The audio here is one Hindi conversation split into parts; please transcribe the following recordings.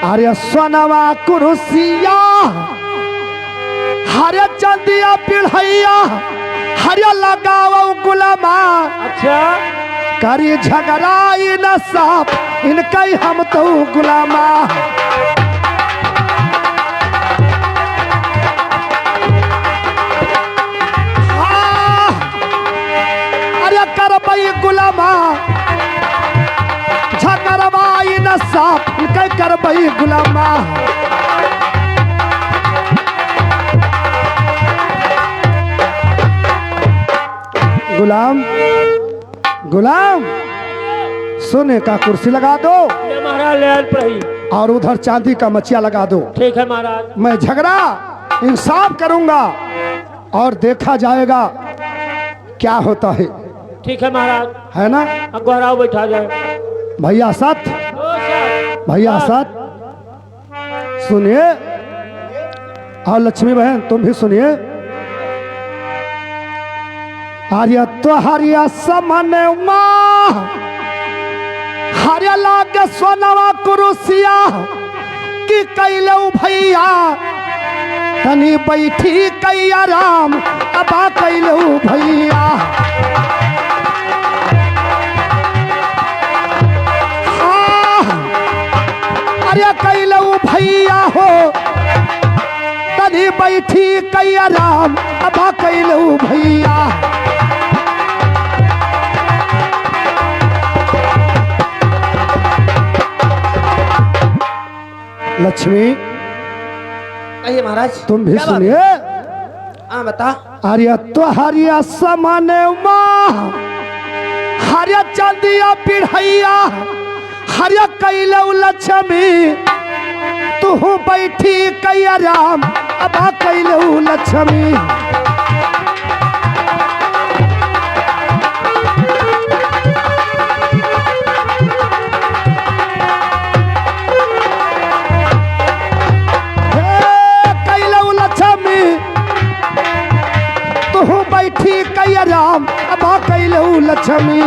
अरे सोनवा कुरुसिया हरे चंदिया पिढ़ैया हरे लगाओ गुलामा। अच्छा करी झगड़ा न साफ इनका हम तो गुलामा। अरे करबई गुलामा झगड़वाई न साफ इनका करबई गुलामा। गुलाम गुलाम सोने का कुर्सी लगा दो महाराज ले पड़ी और उधर चांदी का मचिया लगा दो। ठीक है महाराज। मैं झगड़ा इंसाफ करूंगा और देखा जाएगा क्या होता है। ठीक है महाराज। है ना गौराव बैठा जाए। भैया साथ भैया साथ सुनिए और लक्ष्मी बहन तुम भी सुनिए। हरिया तो हरिया समन हरिया लागे सोनवा कुरुसिया कि कैलू भैया तनी बैठी कैया राम अबा कैलू भैया। अरे कैलू भैया हो तनी बैठी कैया राम अबा कैलू भैया। लक्ष्मी कहिए महाराज। तुम भी सुनिए। हाँ बता। हरिया तो हरिया समान हरिया चंदिया पिढ़ैया हरिया कैलू लक्ष्मी तू बैठी कैया राम अबा कैलू लक्ष्मी। बैठी कैया राम अबा कैलू लक्ष्मी।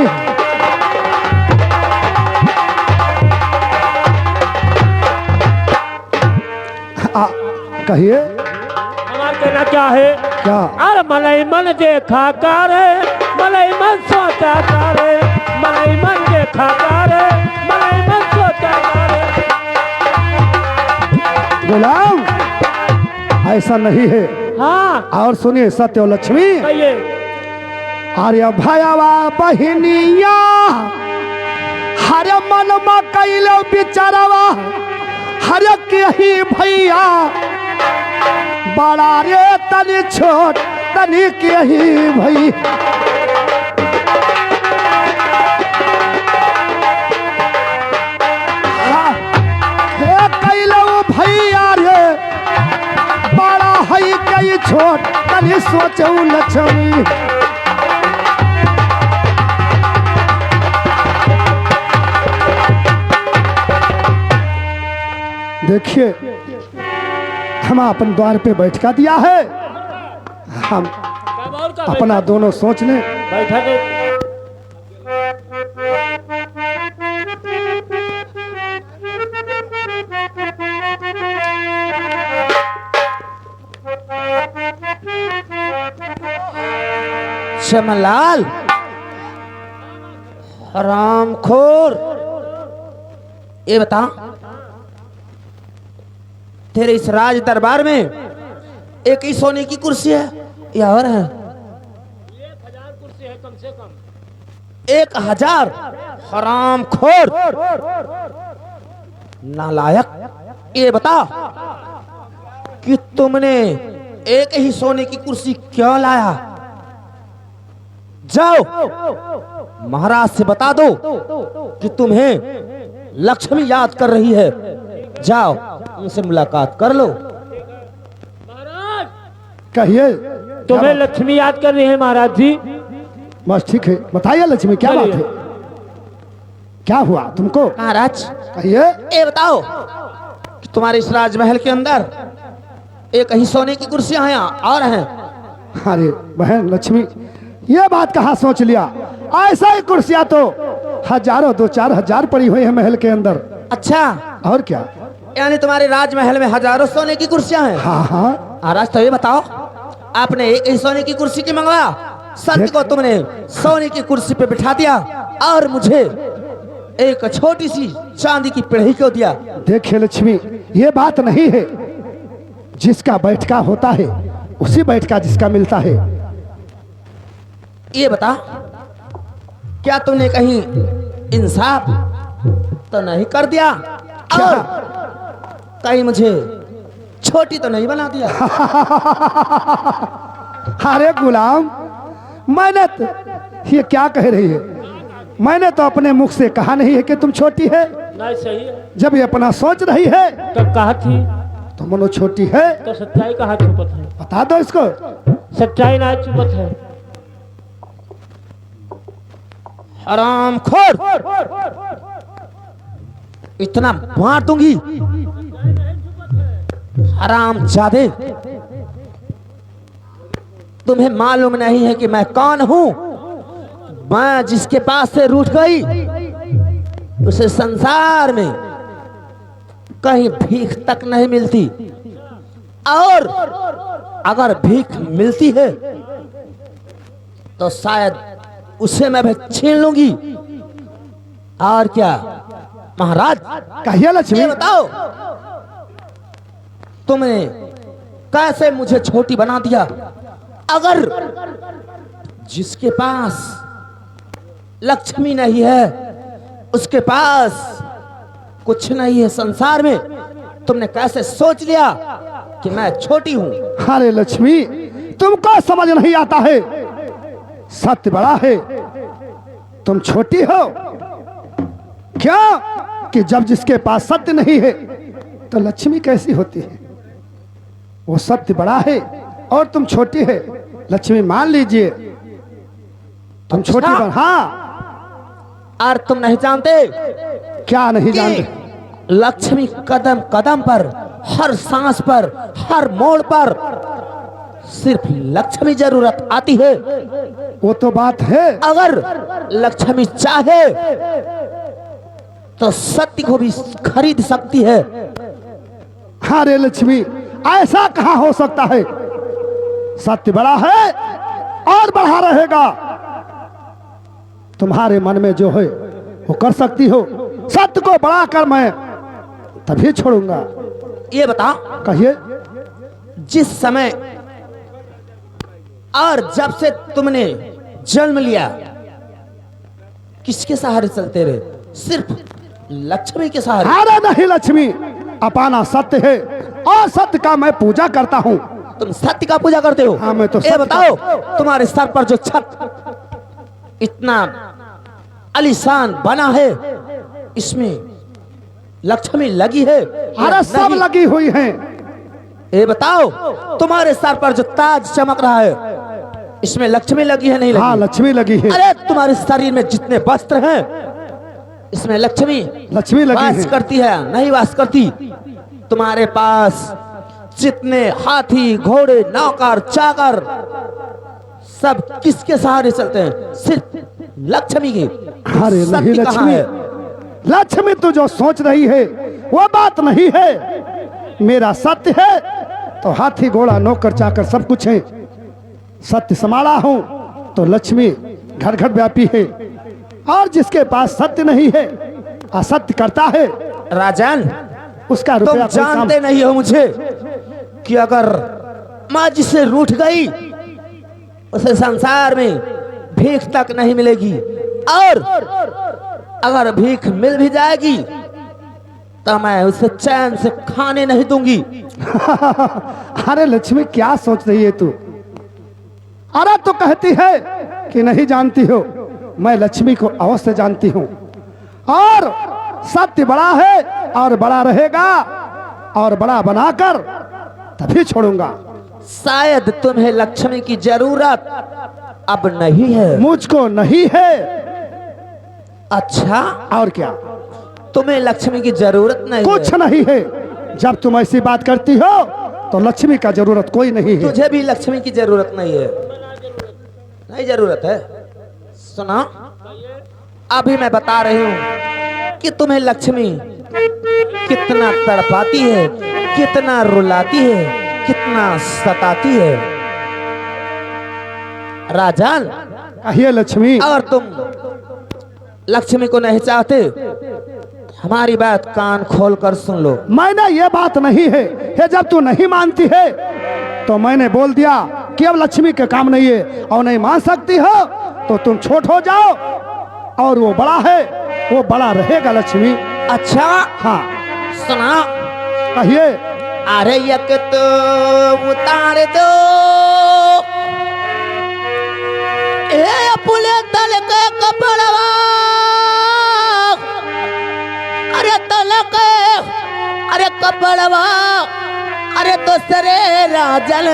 कहिए हमारा कहना क्या है। क्या अरे मलई मन देखा करे मलई मन सोचा करे मलई मन देखा करे मलई मन सोचा करे। गुलाम ऐसा नहीं है। हाँ और सुनिए सत्य लक्ष्मी। कहिए। अरे भयावा बहिनिया हरे मन में कैलो बिचारवा हरे के ही भैया बड़ा रे तनी छोट तनी के ही भई। कैलो भैया रे बड़ा है कई छोट तनी सोचू लक्ष्मी। देखिए हम अपन द्वार पे बैठका दिया है। हम अपना दोनों सोच लें। बैठा दे। श्यामलाल हरामखोर ये बता तेरे इस राज दरबार में एक ही सोने की कुर्सी है या और है। 1000 कुर्सी है कम से कम। 1000 हरामखोर नालायक ये बता कि तुमने एक ही सोने की कुर्सी क्यों लाया। जाओ महाराज से बता दो कि तुम्हें लक्ष्मी याद कर रही है। जाओ उनसे मुलाकात कर लो। महाराज कहिए तुम्हें लक्ष्मी याद कर रही है महाराज जी। बस ठीक है बताइए लक्ष्मी क्या बात है। क्या हुआ तुमको महाराज। कहिए। ये बताओ कि तुम्हारे इस राजमहल के अंदर एक ही सोने की कुर्सियां हैं और हैं। अरे बहन लक्ष्मी ये बात कहाँ सोच लिया। ऐसा ही कुर्सियां तो हजारों 2-4 हजार पड़ी हुई है महल के अंदर। अच्छा और क्या यानी तुम्हारे राजमहल में हजारों सोने की कुर्सियां हैं। हाँ हाँ महाराज तो ये बताओ, आपने एक ही सोने की कुर्सी की मंगवा, सत्य को तुमने सोने की कुर्सी पे बिठा दिया और मुझे एक छोटी सी चांदी की पिढ़ी क्यों दिया? देखिए लक्ष्मी, ये बात नहीं है। जिसका बैठका होता है उसी बैठका जिसका मिलता है। ये बता, क्या तुमने कहीं इंसाफ तो नहीं कर दिया और कहीं मुझे छोटी तो नहीं बना दिया? अरे गुलाम, मैंने ये क्या कह रही है? मैंने तो अपने मुख से कहा नहीं है कि तुम छोटी है। नहीं सही है। जब ये अपना सोच रही है तो कहा थी तो मनो छोटी है। तो सच्चाई कहाँ छुपत है? बता दो इसको। सच्चाई ना छुपत है। हरामखोर, इतना मार दूंगी। हरामजादे, तुम्हें मालूम नहीं है कि मैं कौन हूं? मैं जिसके पास से रूठ गई उसे संसार में कहीं भीख तक नहीं मिलती, और अगर भीख मिलती है तो शायद उसे मैं भी छीन लूंगी। और क्या महाराज, कहिए लक्ष्मी। ये बताओ, तुमने कैसे मुझे छोटी बना दिया? अगर जिसके पास लक्ष्मी नहीं है, उसके पास कुछ नहीं है संसार में, तुमने कैसे सोच लिया कि मैं छोटी हूं? अरे लक्ष्मी, तुमको समझ नहीं आता है। सत्य बड़ा है, तुम छोटी हो। क्या कि जब जिसके पास सत्य नहीं है तो लक्ष्मी कैसी होती है? वो सत्य बड़ा है और तुम छोटी है। लक्ष्मी मान लीजिए तुम अच्छा? छोटी बन। हाँ, और तुम नहीं जानते क्या नहीं कि जानते? लक्ष्मी कदम कदम पर, हर सांस पर, हर मोड़ पर सिर्फ लक्ष्मी जरूरत आती है। वो तो बात है। अगर लक्ष्मी चाहे तो सत्य को भी खरीद सकती है। अरे लक्ष्मी, ऐसा कहाँ हो सकता है? सत्य बड़ा है और बढ़ा रहेगा। तुम्हारे मन में जो है वो कर सकती हो। सत्य को बढ़ाकर मैं तभी छोड़ूंगा। ये बता, कहिए। जिस समय और जब से तुमने जन्म लिया, किसके सहारे चलते रहे? सिर्फ लक्ष्मी के सहारे? अरे नहीं लक्ष्मी, अपना सत्य है और सत्य का मैं पूजा करता हूँ। तुम सत्य का पूजा करते हो? हाँ, मैं तो ये सत्य बताओ, तुम्हारे सर पर जो छत इतना आलीशान बना है, इसमें लक्ष्मी लगी है? अरे सब लगी हुई हैं। ये बताओ, तुम्हारे सर पर जो ताज चमक रहा है, इसमें लक्ष्मी लगी है नहीं लगी? हाँ, लक्ष्मी लगी है। अरे तुम्हारे शरीर में जितने वस्त्र हैं, इसमें लक्ष्मी लगी वास है। करती है नहीं वास करती? तुम्हारे पास जितने हाथी, घोड़े, नौकर, चाकर, सब किसके सहारे चलते हैं? सिर्फ लक्ष्मी के। अरे नहीं सत्य कहाँ लक्ष्मी, है? लक्ष्मी तो जो सोच रही है वो बात नहीं है। मेरा सत्य है तो हाथी, घोड़ा, नौकर, चाकर सब कुछ है। सत्य संभाला हूँ तो लक्ष्मी घर घर व्यापी है। और जिसके पास सत्य नहीं है, असत्य करता है, राजन, उसका तुम रुपया कोई काम- जानते नहीं हो मुझे कि अगर माँ जिससे रूठ गई उसे संसार में भीख तक नहीं मिलेगी, और अगर भीख मिल भी जाएगी तो मैं उसे चैन से खाने नहीं दूंगी। अरे लक्ष्मी, क्या सोच रही है तू? अरे तो कहती है कि नहीं जानती हो। मैं लक्ष्मी को अवश्य जानती हूँ, और सत्य बड़ा है और बड़ा रहेगा, और बड़ा बनाकर तभी छोड़ूंगा। शायद तुम्हें लक्ष्मी की जरूरत अब नहीं है। मुझको नहीं है। अच्छा, और क्या? तुम्हें लक्ष्मी की जरूरत नहीं कुछ है? नहीं है। जब तुम ऐसी बात करती हो तो लक्ष्मी का जरूरत कोई नहीं है। तुझे भी लक्ष्मी की जरूरत नहीं है? नहीं जरूरत है? सुना, अभी मैं बता रही हूँ कि तुम्हें लक्ष्मी कितना तड़पाती है, कितना रुलाती है, कितना सताती है। राजन, कहिए लक्ष्मी। अगर तुम लक्ष्मी को नहीं चाहते, हमारी बात कान खोल कर सुन लो। मैंने ये बात नहीं है, जब तू नहीं मानती है तो मैंने बोल दिया कि अब लक्ष्मी के काम नहीं है, और नहीं मान सकती हो तो तुम छोट हो जाओ, और वो बड़ा है, वो बड़ा रहेगा लक्ष्मी। अच्छा हाँ सुना, कहिए। अरे एक तो उतार दो ए अपने तल के कपड़वा, अरे तल के, अरे कपड़वा, अरे दूसरे राजन,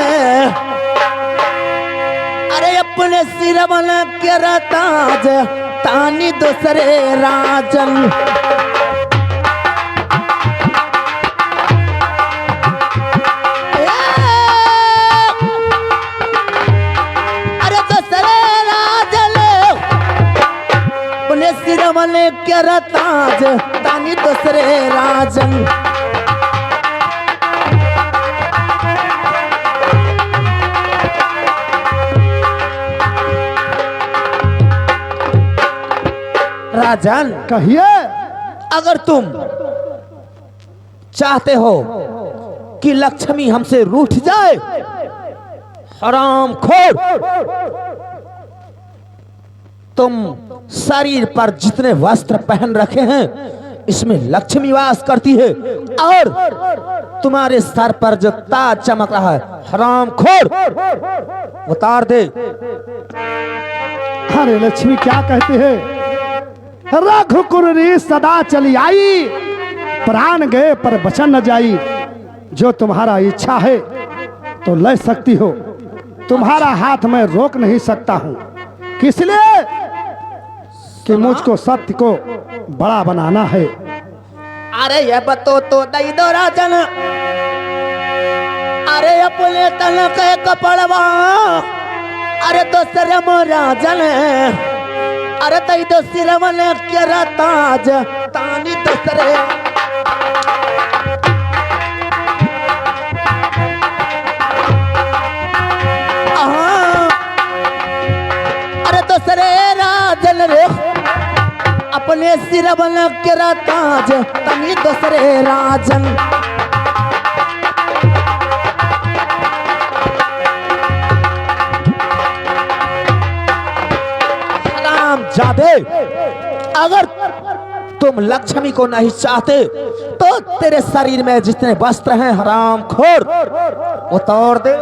अरे अपने सिर बन के ताज तानी दूसरे राजन। अरे दूसरे राजन अपने सिर बन के ताज तानी दूसरे राजन। राजन, कहिए। अगर तुम चाहते हो कि लक्ष्मी हमसे रूठ जाए, हरामखोर, तुम शरीर पर जितने वस्त्र पहन रखे हैं इसमें लक्ष्मी वास करती है, और तुम्हारे सर पर जो ताज चमक रहा है, हरामखोर, उतार दे। अरे लक्ष्मी क्या कहते हैं? रघुकुरी सदा चली आई, प्राण गए पर बचन न जाई। जो तुम्हारा इच्छा है तो ले सकती हो, तुम्हारा हाथ मैं रोक नहीं सकता हूँ। किस लिए? कि मुझको सत्य को बड़ा बनाना है। अरे ये बतो तो दई दो राजन, अरे अपने तन के कपड़वा, अरे दूसरे राजन, अरे दई दो सिरवन के ताज तानी दूसरे। अरे दूसरे राजन रे, अपने सिरवन के ताज तानी दूसरे राजन। जादे, अगर तुम लक्ष्मी को नहीं चाहते तो तेरे शरीर में जितने वस्त्र हैं, हरामखोर, उतार दे।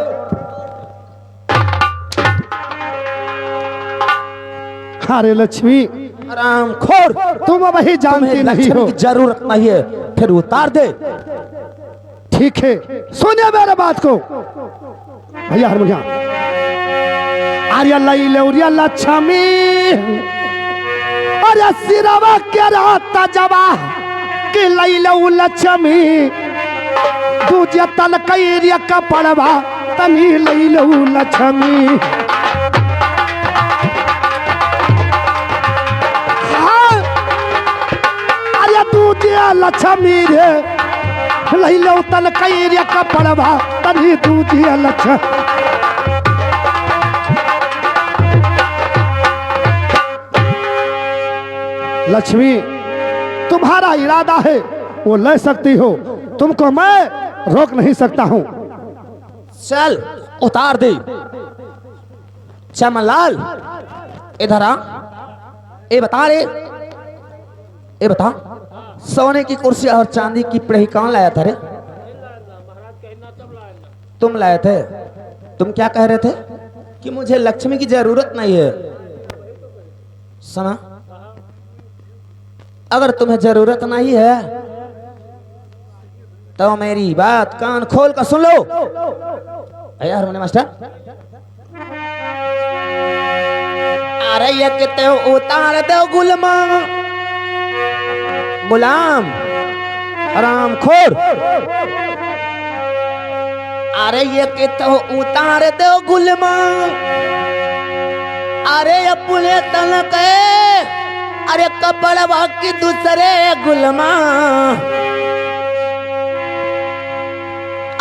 अरे लक्ष्मी, हरामखोर, तुम वही जानती नहीं हो। की जरूरत नहीं है, फिर उतार दे। ठीक है, सुनिए मेरे बात को भैया, हारमोनिया। अरे लैलौरिया लक्ष्मी, अरे सिरवा के राता जवा कि लैलौ लक्ष्मी, दूजे तल कैरिया कपड़वा तनी लैलौ लक्ष्मी। हाँ, अरे दूजे लक्ष्मी रे, लैलौ तल कैरिया कपड़वा तनी दूजे लक्ष्मी। लक्ष्मी, तुम्हारा इरादा है वो ले सकती हो, तुमको मैं रोक नहीं सकता हूं। चल उतार दे। चमनलाल, इधर आ। ये बता रे, ये बता, सोने की कुर्सी और चांदी की पिढ़ी कौन लाया था रे? तुम लाए थे। तुम क्या कह रहे थे? कि मुझे लक्ष्मी की जरूरत नहीं है। सुना, अगर तुम्हें जरूरत नहीं है तो मेरी बात कान खोल कर सुन लो। यार मैंने मास्टर, अरे ये कितने उतार दो गुलाम, हरामखोर, अरे ये कितने उतार दो गुलाम, अरे अपने तन के अरे कपड़वा की दूसरे गुलमा,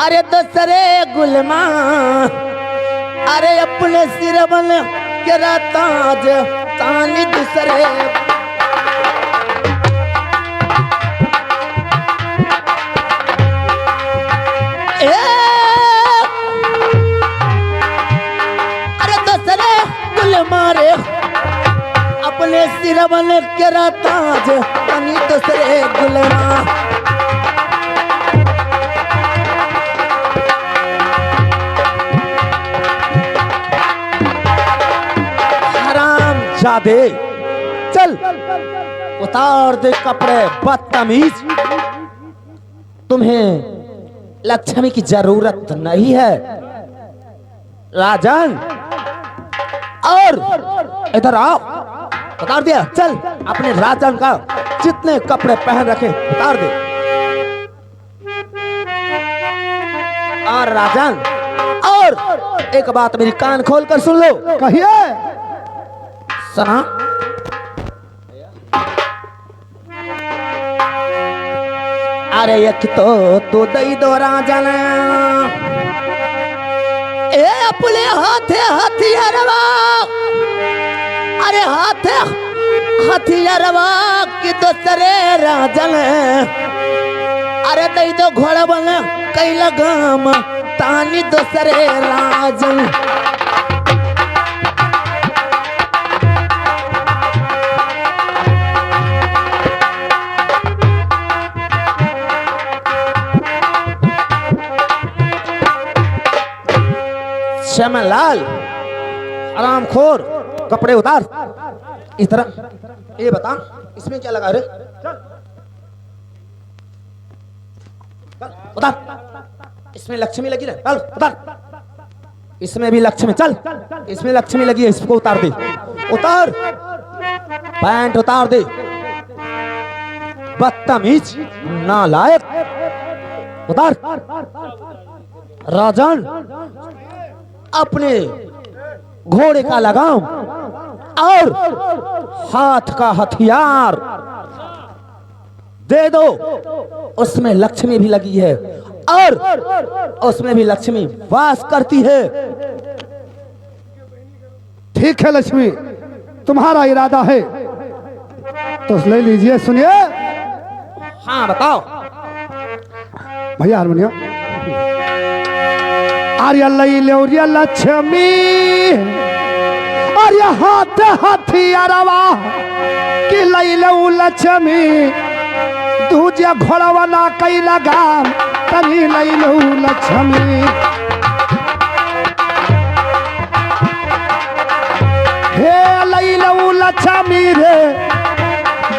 अरे दूसरे गुलमा, अरे अपने सिर बन के ताज तानी दूसरे। अरे दूसरे गुलमा रे अपने सिर बन के ताज तानी दूसरे गुलमा। दे चल उतार दे कपड़े बदतमीज, तुम्हें लक्ष्मी की जरूरत नहीं है राजन। और इधर आओ, उतार दिया, चल अपने राजन का जितने कपड़े पहन रखे उतार दे। और राजन, और एक बात मेरी कान खोल कर सुन लो। कहिए। सुना, अरे एक तो तू दई दो राजन, ए अपने हाथे हथियारवा, अरे हाथे हथियारवा कि दूसरे राजन, अरे दई दो घोड़ा बन कई लगाम तानी दूसरे राजन। श्यामलाल आरामखोर, कपड़े उतार इस तरह। ये बता इसमें क्या लगा रे, उतार। इसमें लक्ष्मी लगी रे, चल उतार। इसमें भी लक्ष्मी, चल इसमें लक्ष्मी लगी है, इसको उतार दे। उतार पैंट उतार दे, बदतमीज नालायक, उतार। राजन अपने घोड़े का लगाम और हाथ का हथियार दे दो, उसमें लक्ष्मी भी लगी है और उसमें भी लक्ष्मी वास करती है। ठीक है लक्ष्मी, तुम्हारा इरादा है तो ले लीजिए। सुनिए। हाँ बताओ भैया हारमोनियम। आर्या लई ले लक्ष्मी, और हाथ हथियारवा कि लई लो लक्ष्मी, दूजे घोड़वा ना कई लगाम तनी लई लो लक्ष्मी। हे लई लो लक्ष्मी रे,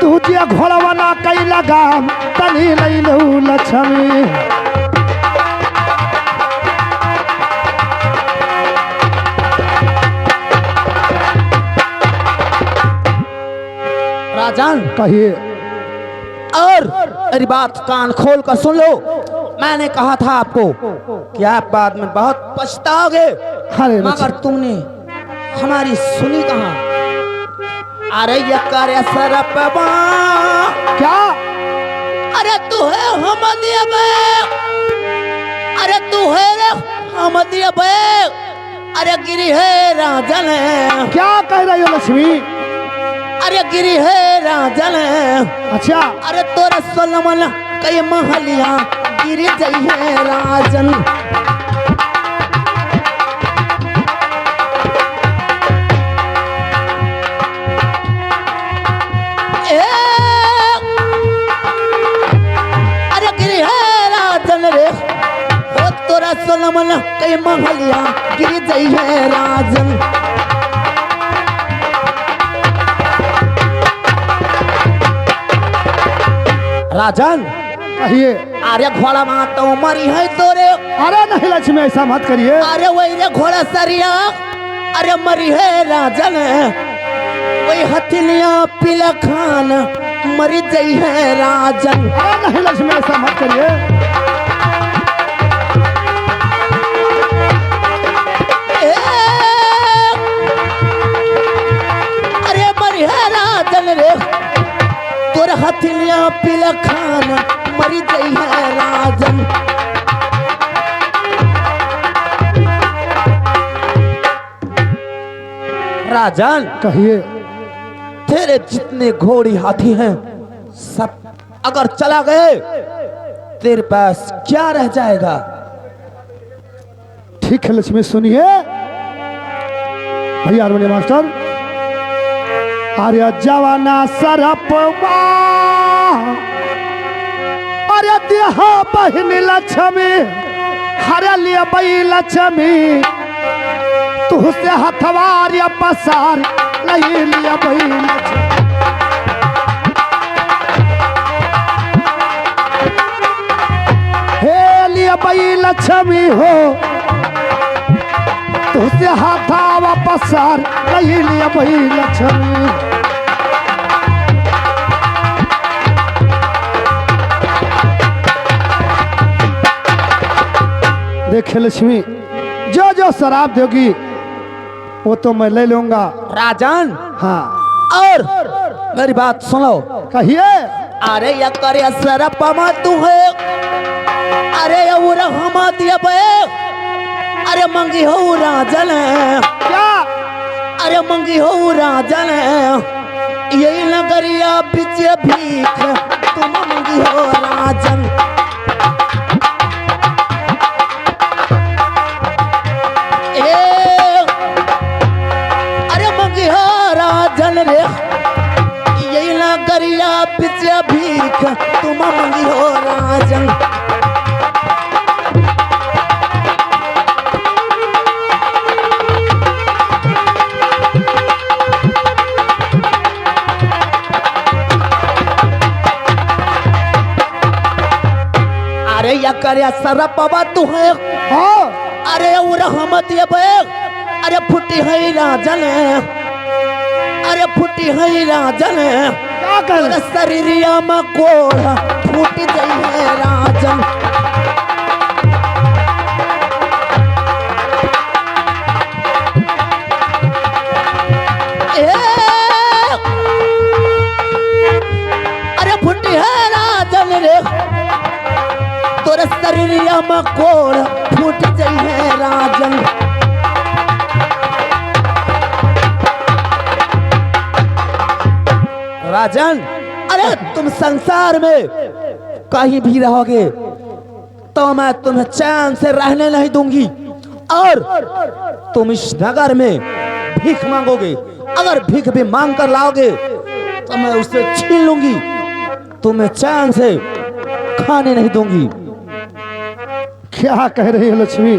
दूजे घोड़वा ना कई लगाम तनी लई लो लक्ष्मी। राजन कहिए। और मेरी बात कान खोल कर सुन लो। मैंने कहा था आपको कि आप बाद में बहुत पछताओगे, मगर तुमने हमारी सुनी कहाँ। अरे ये करे सरपवा क्या? अरे तू है हमदिया बे, अरे तू है रे हमदिया बे, अरे गिरी है राजन। क्या कह रही हो लक्ष्मी? अरे गिरी है राजन। अच्छा। अरे तोरा सोलमन कई महलिया गिरी जई है राजन। अरे गिरी है राजन रे, ओ तोरा सोलमन कई महलिया गिरी जई है राजन। राजन कहिए। अरे घोड़ा माँ तो मरी है तोरे। अरे नहीं लक्ष्मी, ऐसा मत करिए। अरे वही रे घोड़ा सरिया, अरे मरी है राजन। वही हथिलिया पिला खान मरी गई है राजन। अरे नहीं लक्ष्मी, ऐसा मत करिए। अरे मरी है राजन रे, पीला खाना मरी गई है राजन। राजन कहिए। तेरे जितने घोड़ी हाथी हैं सब अगर चला गए तेरे पास क्या रह जाएगा? ठीक है लक्ष्मी, सुनिए भैया हारमोनियम मास्टर। अरे जवाना सरपवा अरे देहा बहन लक्ष्मी हरे लिए बई लक्ष्मी तुझसे हथवार या पसार नहीं लिया बई लक्ष्मी। हे लिया बई लक्ष्मी हो तुझसे हाथा वापस सार नहीं लिया बई लक्ष्मी। देखे लक्ष्मी, जो जो शराब दोगी वो तो मैं ले लूंगा। राजन हाँ और मेरी बात सुनो। कहिए। अरे या करे सरपमा तू है, अरे या वो रहमा दिया बे, अरे मंगी हो राजन क्या? अरे मंगी हो राजन यही नगरिया बिच भीख तुम मंगी हो राजन। राजन रे यही नगरिया बिच भीख तुम मंगी हो राजन। अरे या करे सरपवा तू है। हाँ अरे वो रहमत ये बे, अरे फुटी है राजन, अरे फुटी है राजन क्या कर? शरीरिया में कोड़ा फूट गई है राजन। अरे फुटी है राजन रे तोरे शरीरिया में कोड़ा फूट गई है राजन। राजन अरे तुम संसार में कहीं भी रहोगे तो मैं तुम्हें चैन से रहने नहीं दूंगी, और तुम इस नगर में भीख मांगोगे, अगर भीख भी मांग कर लाओगे तो मैं उसे छीन लूंगी, तुम्हें चैन से खाने नहीं दूंगी। क्या कह रही है लक्ष्मी?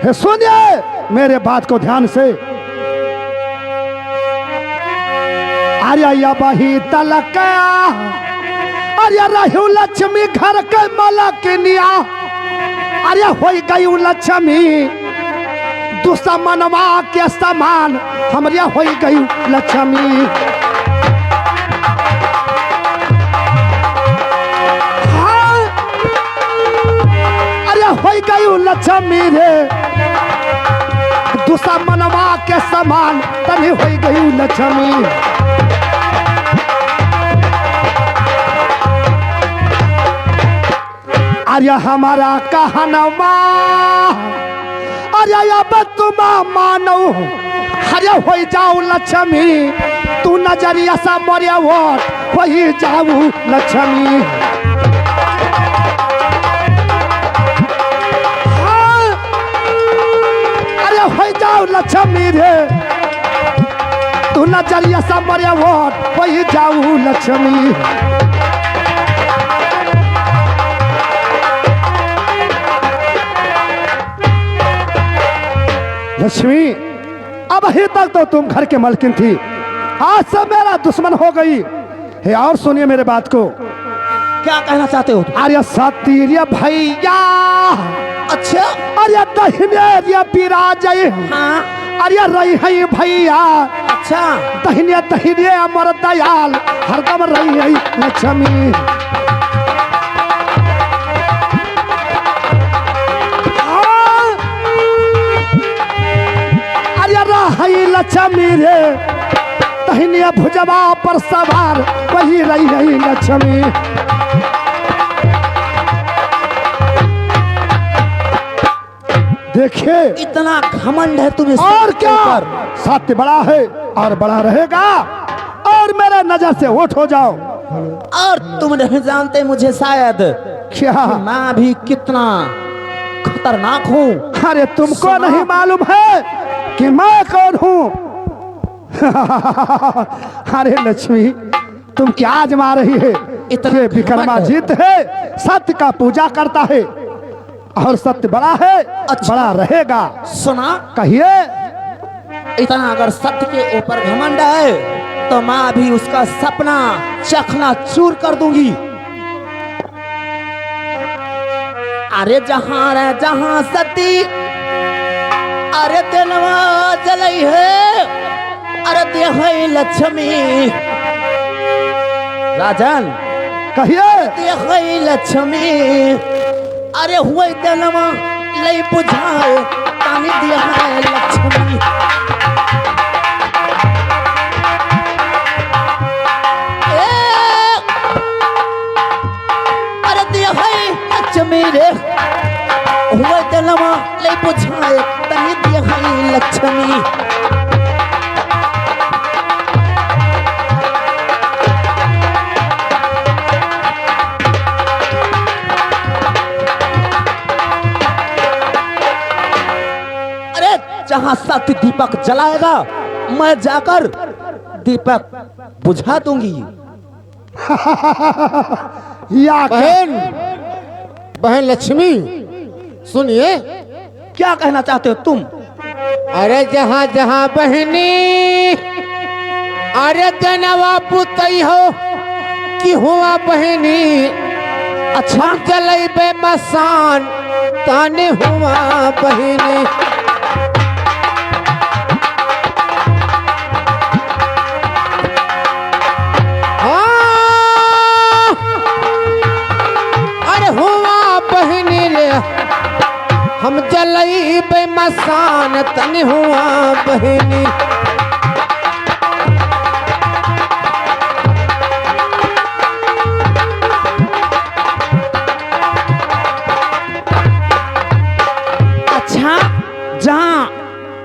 है सुनिए मेरे बात को ध्यान से। अरे या बही तलक अरे रहू लक्ष्मी घर के मलकनिया, अरे हो गई लक्ष्मी दुश्मनवा के समान हमरे हो गई लक्ष्मी। हाँ अरे हो गई लक्ष्मी रे दुश्मनवा के समान तभी हो गई लक्ष्मी। अरे हमारा कहनवा अरे अब तुम मानो अरे हो जाओ लक्ष्मी तू नजरिया सा मरिया वोट हो जाऊ लक्ष्मी। हाँ अरे हो जाओ लक्ष्मी रे तू नजरिया सा मरिया वोट हो जाऊ लक्ष्मी। लक्ष्मी अब ही तक तो तुम घर के मालकिन थी, आज से मेरा दुश्मन हो गई है। और सुनिए मेरे बात को। क्या कहना चाहते हो? अरे सतीर्य भैया अच्छा अरे दहिने विराज हाँ अरे रही है भैया अच्छा दहिने दहिने अमर दयाल हरदम रही है लक्ष्मी। लक्ष्मी रे तहिने भुजवा पर सवार वही रही लक्ष्मी। देखिए इतना घमंड है तुम्हें और क्या, सत्य बड़ा है और बड़ा रहेगा, और मेरे नजर से ओठ हो जाओ। और तुम नहीं जानते मुझे शायद क्या? कि मैं भी कितना खतरनाक हूँ। अरे तुमको नहीं मालूम है कि मैं कौन हूँ? अरे लक्ष्मी तुम क्या आजमा रही है? ये विक्रमाजीत है, सत्य का पूजा करता है और सत्य बड़ा है। अच्छा। बड़ा रहेगा। सुना, कहिए। इतना अगर सत्य के ऊपर घमंड है तो मैं भी उसका सपना चखना चूर कर दूंगी। अरे जहां रे जहां सती, अरे दिलवा जलई है, अरे देहई लक्ष्मी। राजन कहिए। देहई लक्ष्मी, अरे हुए दिलवा लई बुझाए, तानी देहई लक्ष्मी। मेरे हुए दिलवा ले बुझाए, तनी देहई लक्ष्मी। अरे जहां सत्य दीपक जलाएगा मैं जाकर दीपक बुझा दूंगी। या बहन लक्ष्मी सुनिए। क्या कहना चाहते हो तुम? अरे जहाँ जहाँ बहनी, अरे जनवा पुतई हो कि हुआ बहनी। अच्छा जलई बे मसान ताने हुआ बहनी। हम जलई बेमसान तन हुआ बहनी। अच्छा, जहाँ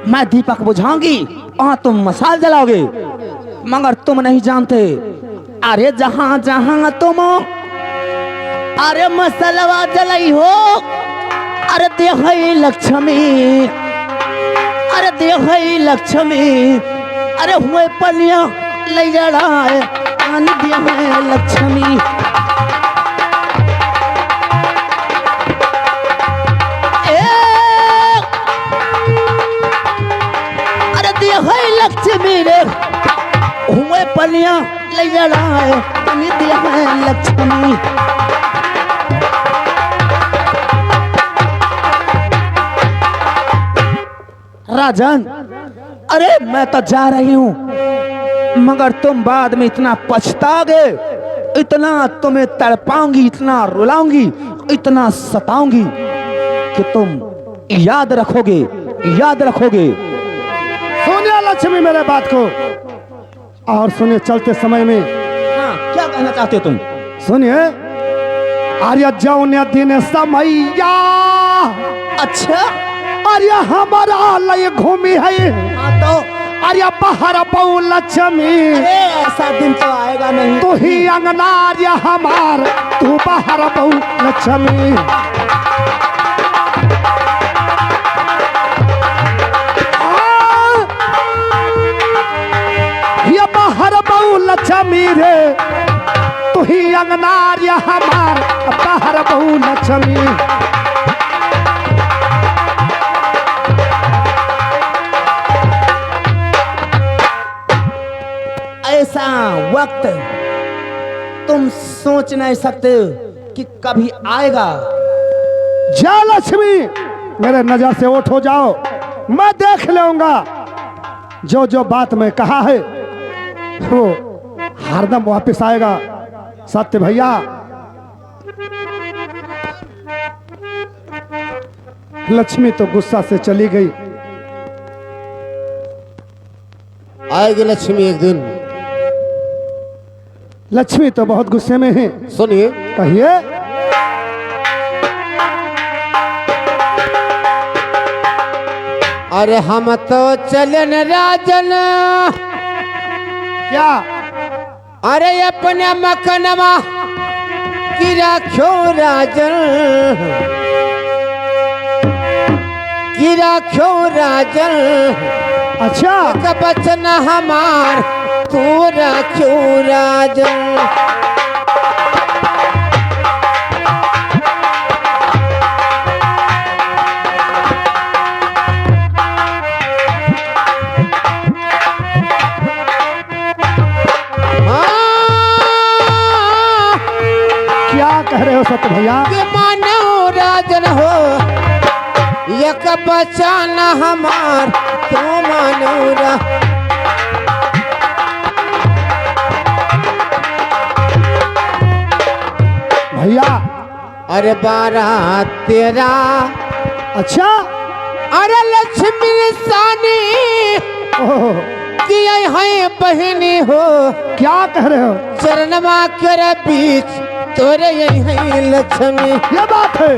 मैं दीपक बुझाऊंगी वहां तुम मसाल जलाओगे, मगर तुम नहीं जानते। अरे जहाँ जहाँ तुम अरे मसलवा जलाई हो, अरे देहई लक्ष्मी, अरे देहई लक्ष्मी। अरे हुए पनिया ले जड़ाए, आन देहई लक्ष्मी। अरे देहई लक्ष्मी रे, हुए पनिया ले जड़ाए, आन देहई लक्ष्मी। राजन, अरे मैं तो जा रही हूं, मगर तुम बाद में इतना पछताओगे, इतना तुम्हें तड़पाऊंगी, इतना रुलाऊंगी, इतना सताऊंगी कि तुम याद रखोगे, याद रखोगे। सुनिए लक्ष्मी मेरे बात को, और सुनिए चलते समय में। हाँ, क्या कहना चाहते हो तुम? सुनिए। आर्य जौन दिन समैया, अच्छा, अरे हमारा लय घूमी है। हाँ तो अरे बाहर बहु लक्ष्मी, अरे ऐसा दिन तो आएगा नहीं। तू ही अंगना आर्य हमार, तू बाहर बहु लक्ष्मी। ये बाहर बहु लक्ष्मी रे, तू ही अंगना आर्य हमार, बाहर बहु लक्ष्मी। ऐसा वक्त तुम सोच नहीं सकते कि कभी आएगा। जा लक्ष्मी मेरे नजर से ओठ हो जाओ, मैं देख लूंगा जो जो बात मैं कहा है वो हरदम वापस आएगा। सत्य भैया, लक्ष्मी तो गुस्सा से चली गई। आएगी लक्ष्मी एक दिन, लक्ष्मी तो बहुत गुस्से में है। सुनिए, कहिए। अरे हम तो चलन राजन, क्या? अरे अपने मकनवा की राखो राजन, की राखो राजन। अच्छा, एक बचन हमार तू राखो राजन। क्या कह रहे हो सत्य भैया? कि मानो राजन हो, एक बचन हमार तू मानो भैया। अरे 12-13। अच्छा। अरे लक्ष्मी सानी ओह, की है बहनी हो, क्या कह रहे हो? चरणमा कर बीच तोरे यही है लक्ष्मी। ये बात है।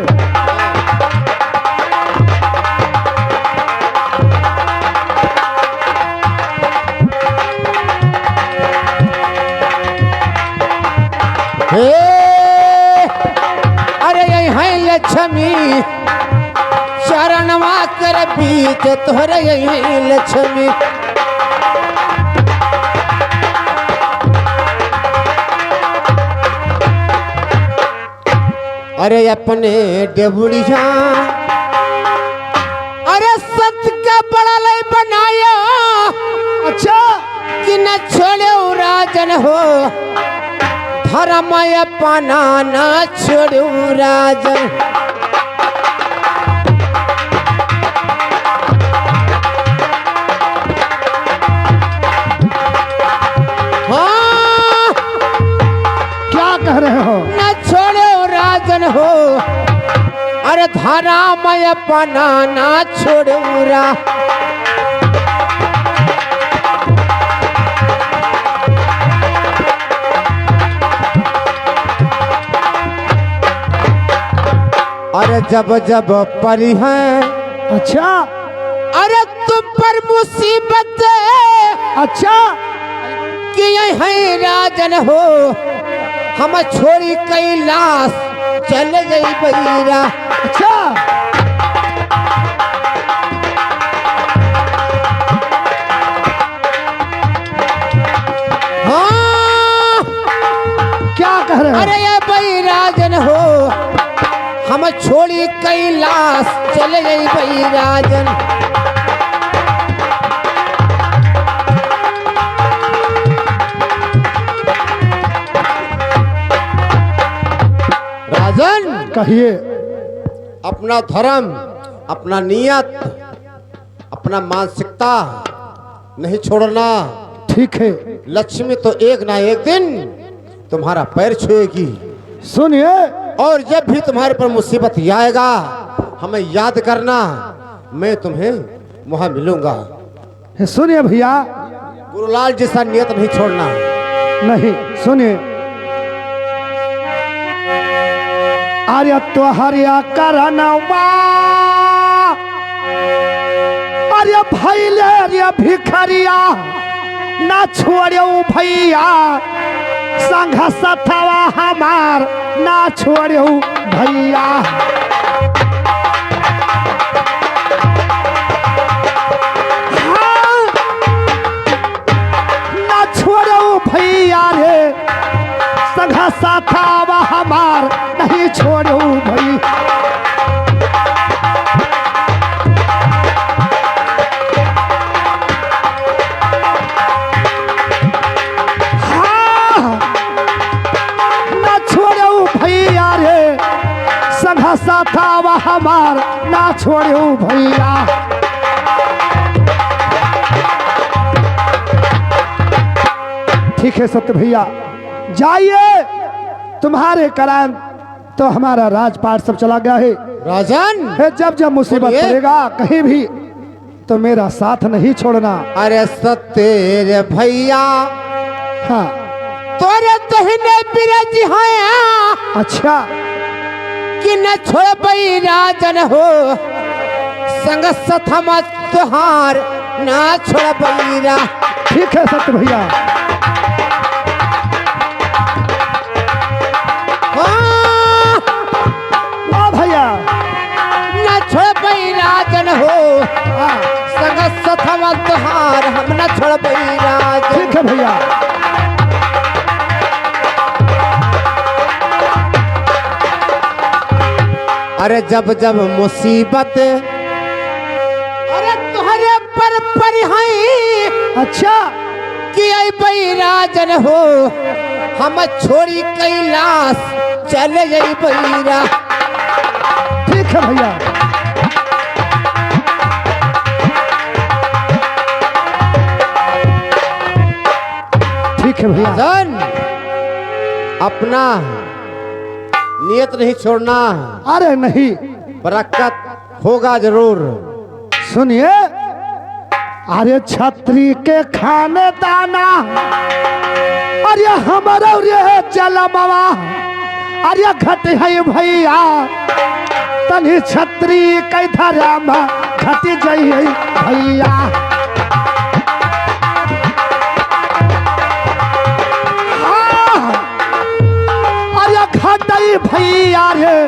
हे अरे यही है लक्ष्मी, चरणमा कर बीच तोरे यही है लक्ष्मी। अरे अपने डेबुड़िया, अरे सत का बड़ा लय बनाया। अच्छा। कि न छोड़ो राजन हो, धर्म अपना न छोड़ो राजन। हाँ, क्या कह रहे हो? न छोड़ो राजन हो, अरे धारा मैं अपना ना छोड़ूरा। अरे जब जब परी है, अच्छा। अरे तुम पर मुसीबत अच्छा। कि है राजन हो, हम छोड़ी कैलाश चल गई बैरा। अच्छा। हाँ, क्या कह रहे हो? अरे ये बैराजन हो, हम छोड़ी कैलाश चल गई बैराजन। राजन, कहिए। अपना धर्म, अपना नियत, अपना मानसिकता नहीं छोड़ना। ठीक है। लक्ष्मी तो एक ना एक दिन तुम्हारा पैर छुएगी। सुनिए। और जब भी तुम्हारे पर मुसीबत आएगा, हमें याद करना, मैं तुम्हें वहां मिलूंगा। सुनिए भैया। गुरुलाल जैसा नियत नहीं छोड़ना। नहीं, सुनिए। अरे तो हरिया करनवा, अरे भैले अरे भिखरिया ना छोड़ो भैया, संघ सथवा हमार ना छोड़ो भैया। हाँ, ना छोड़ो भैया रे, संघ सथवा हमार नहीं छोड़ो भैया। सघा था वह हमार ना छोड़ो भैया। ठीक है सत्य भैया, जाइए। तुम्हारे कारण तो हमारा राजपाट सब चला गया है। राजन, जब जब मुसीबत सुनिए। पड़ेगा कहीं भी तो मेरा साथ नहीं छोड़ना। अरे सत्य भैया, हाँ, तोरे दहिने बिरज हैं अच्छा कि न छोड़ पई राजन हो संग सथम तुहार ना छोड़ पई रा। ठीक है सत्य भैया। वाह भैया। न छोड़ पई राजन हो संग सथम तुहार हम न छोड़ पई राजन। ठीक है भैया। अरे जब जब मुसीबत अरे तुहरे पर है अच्छा कि आई बई राजन हो हम छोड़ी कैलाश चले जाई बैरा। ठीक है भैया। ठीक है भैया। जन अपना नियत नहीं छोड़ना, अरे नहीं, बरकत होगा जरूर। सुनिए, अरे छत्री के खाने दाना अरे हमारा रे चला बाबा अरे घट है भैया तनी छत्री के धरा में घट जाइए भैया। अरे घट भैया रे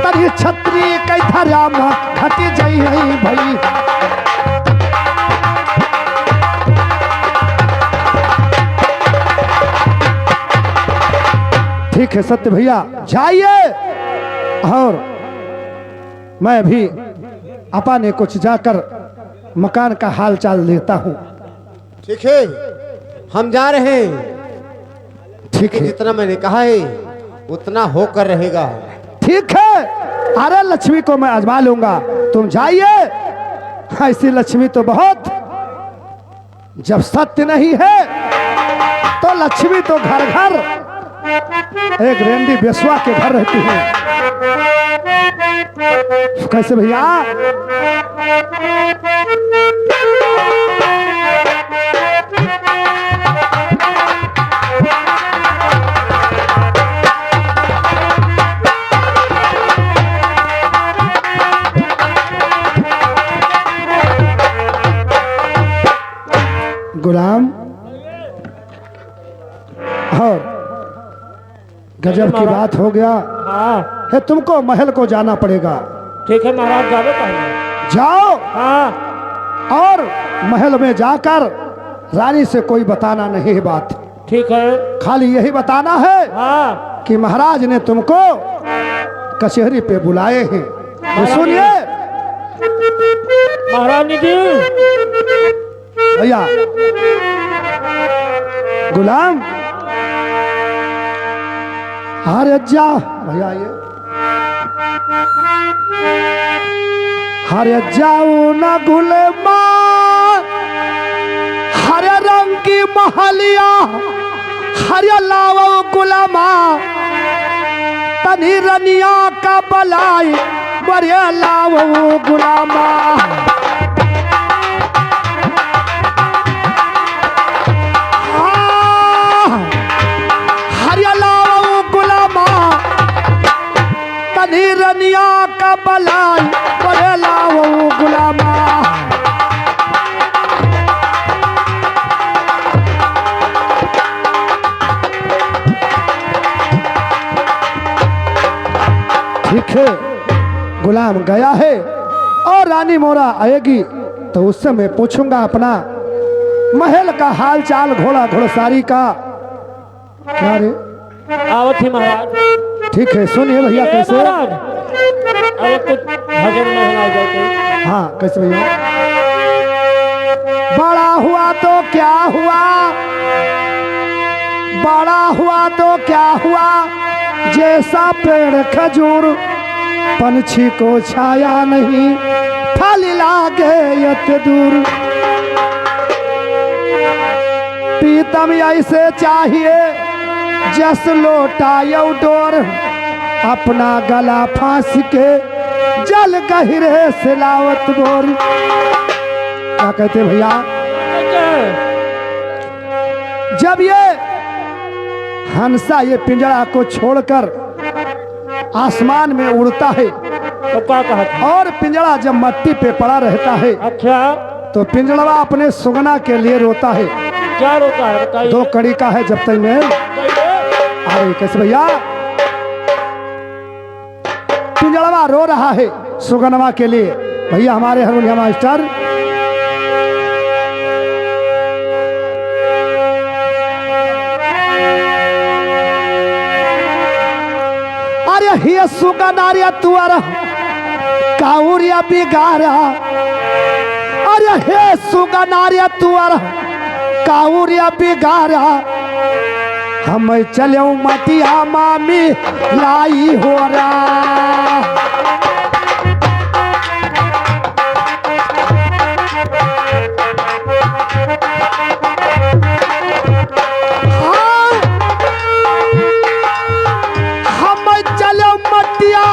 तनी छत्री के धरा में घट जाइए भैया। ठीक है सत्य भैया, जाइए और मैं भी अपने कुछ जाकर मकान का हाल चाल देता हूँ। ठीक है, हम जा रहे हैं। ठीक है, जितना मैंने कहा है उतना होकर रहेगा। ठीक है। अरे लक्ष्मी को मैं आजमा लूंगा, तुम जाइए। ऐसी लक्ष्मी तो बहुत, जब सत्य नहीं है तो लक्ष्मी तो घर घर एक रेंडी बेसवा के घर रहती है। कैसे भैया? गुलाम और गजब की बात हो गया हाँ है, तुमको महल को जाना पड़ेगा। ठीक है महाराज, जावे पहले। जाओ हाँ और महल में जाकर रानी से कोई बताना नहीं है बात, ठीक है। खाली यही बताना है हाँ कि महाराज ने तुमको कचहरी पे बुलाए हैं। तो सुनिए महारानी जी। भैया गुलाम, अरे जा भैया, ये हरे जाऊ न गुलमा हरे रंग की महलिया हरे लाओ गुलामा तनी रनिया का बलाई बड़े लाओ गुलामा। रनिया का बलाई बड़े लाओ गुलामा। ठीक है, गुलाम गया है और रानी मोरा आएगी तो उससे मैं पूछूंगा अपना महल का हाल चाल, घोड़ा घोड़सारी का। क्या रे? आवत ही महाराज। ठीक है, सुनिए भैया कैसे। महाराज अरे कुछ भजन में सुना जाते। हाँ कैसे भैया? बड़ा हुआ तो क्या हुआ, बड़ा हुआ तो क्या हुआ, जैसा पेड़ खजूर पंछी को छाया नहीं फल लागे यत दूर। पीतम ऐसे चाहिए जस लोटा यौ डोर, अपना गला फांस के जल गहरे से लावत बोर। क्या कहते भैया? जब ये हंसा ये पिंजरा को छोड़कर आसमान में उड़ता है तो क्या कहा था? और पिंजरा जब मिट्टी पे पड़ा रहता है अच्छा, तो पिंजरा अपने सुगना के लिए रोता है। क्या रोता है बताइए? 2 कड़ी का है जब तक में बताइए। अरे कैसे भैया पिंजड़वा रो रहा है सुगनवा के लिए। भैया हमारे हारमोनियम मास्टर अरे हे सुगनारिया तुअर काउरिया बिगारा, अरे हे सुगनारिया तुअर काउरिया बिगारा, हम चले मटिया मामी लाई हो रहा। हम चले मटिया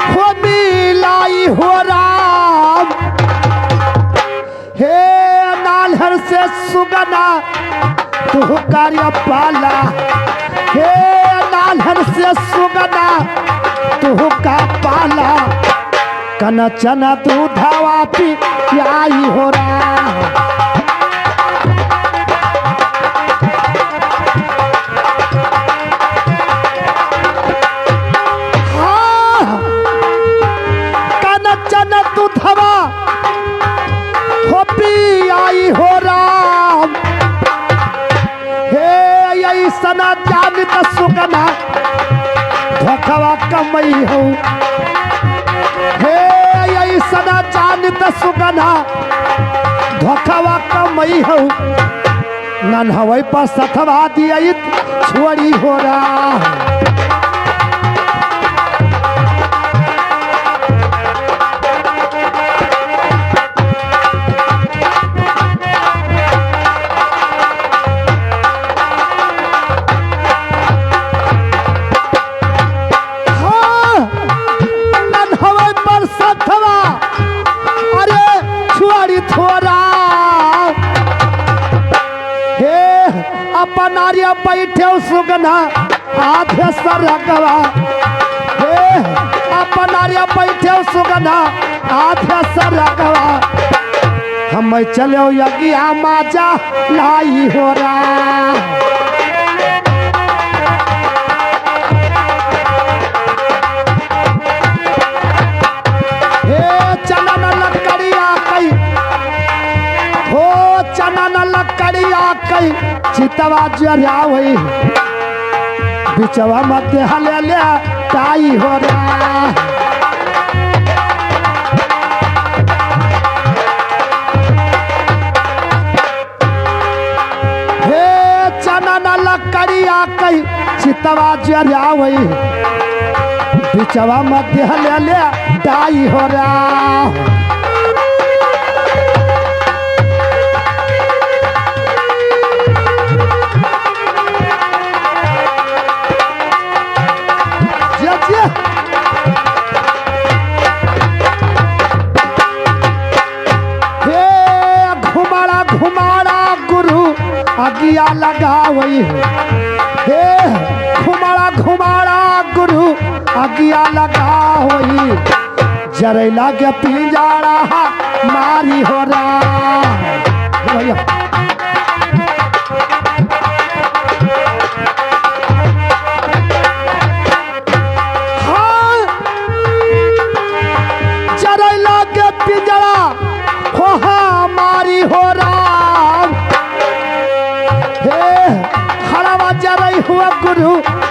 हो मिलाई हो राम, हे नालहर से सुगना तू कार्य पाला, हे नालहर से सुगना तू का पाला, कनचना दूधवा पी आई हो रहा। हाँ, कनचना दूधवा हो पी आई हो राम, सना जान त सुगना धोखवा कमई हो, हे यही सना जान त सुगना धोखवा कमई हो, नन हवई पर सथवा दिया छोड़ी हो रहा। अपनारिया बैठे सुगना आधे सरगवा, हे अपनारिया बैठे सुगना आधे सरगवा, हम चलो यज्ञा माजा लाई हो रहा। हे चना न लकड़िया कई, हो चना न लकड़िया कई, चितवा जरावई बिचवा मध्य हले ले ताई हो रहा। हे चना न लकड़िया कई, चितवा जरावई बिचवा मध्य हले ले ताई हो रहा। अगिया लगावई, हे घुमाड़ा घुमाड़ा गुरु अगिया लगावई, जरैला के पिंजाड़ा मारी हो रहा। हाँ, जरैला के पिंजड़ा हो मारी हो रहा। हुआ गुरु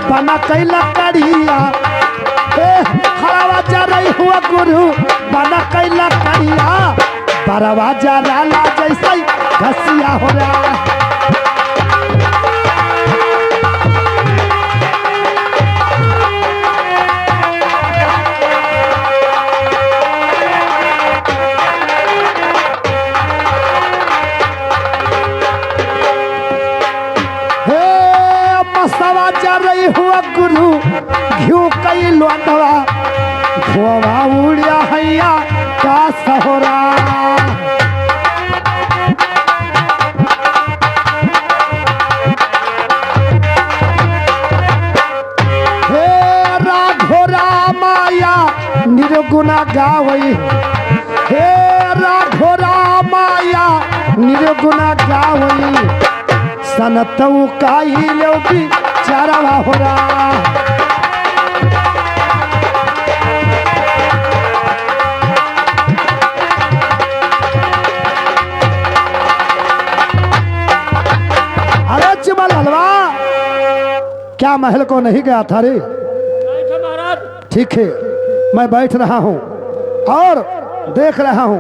बना कई लकड़िया, हवा जा रही हुआ गुरु बना कई लकड़िया, बरवा जा लाला जैसे घसिया हो रहा। सवा जा रही हुआ गुरु घ्यू कई निर्गुणा गावई हे राघो रामाया निर्गुणा गावई सनतऊ काई लोगी चारा हो रहा हलवा क्या महल को नहीं गया था रे? महाराज ठीक है, मैं बैठ रहा हूं और देख रहा हूं